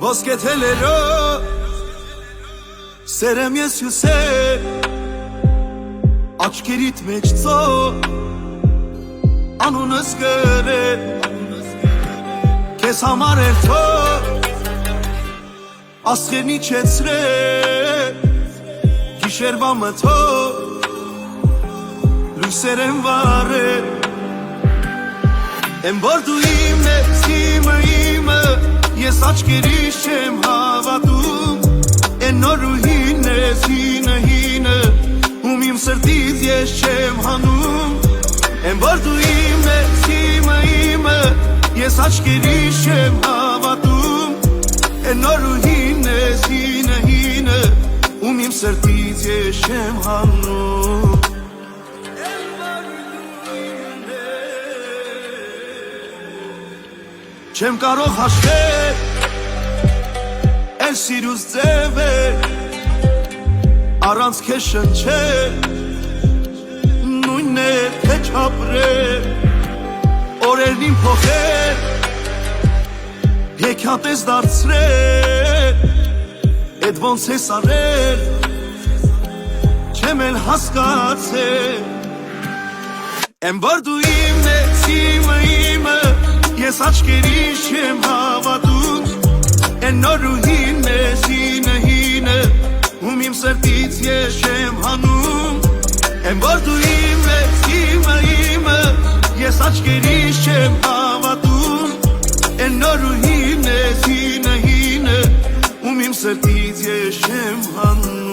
ոսկե թելերով սերեմ ես հյուսե աչքերիդ մեջ ծո անունս գրել քեզ համար էր թո աստղերն իջեցրել գիշերվա մթո լույսեր են վառել Եմ որ դու իմն ես, իմը ես աչքերիս չեմ հավատում Են նոր ու հին ես, հինը ում իմ սրտից ես չեմ հանում Եմ որ դու իմն ես, իմը ես աչքերիս չեմ հավատում Են նոր ու հին ես, հինը ում իմ սրտից ես չեմ հանում Չեմ կարող հաշվել, էլ սիրուս ձև է, առանց քեզ շնչել, նույնն է թե չապրել, օրերն իմ փոխել, հեքիաթ դարձրել, էդ ոնց ես արել, չեմ էլ հասկացել, եմ որ դու իմն ես, իմը Ես աչքերիս չեմ հավատում Են նոր ու հին ես, հինը ում իմ սրտից ես չեմ հանում Են որ դու իմ ես, իմը Ես աչքերիս չեմ հավատում Են նոր ու հին ես, հինը ում իմ սրտից ես չեմ հանում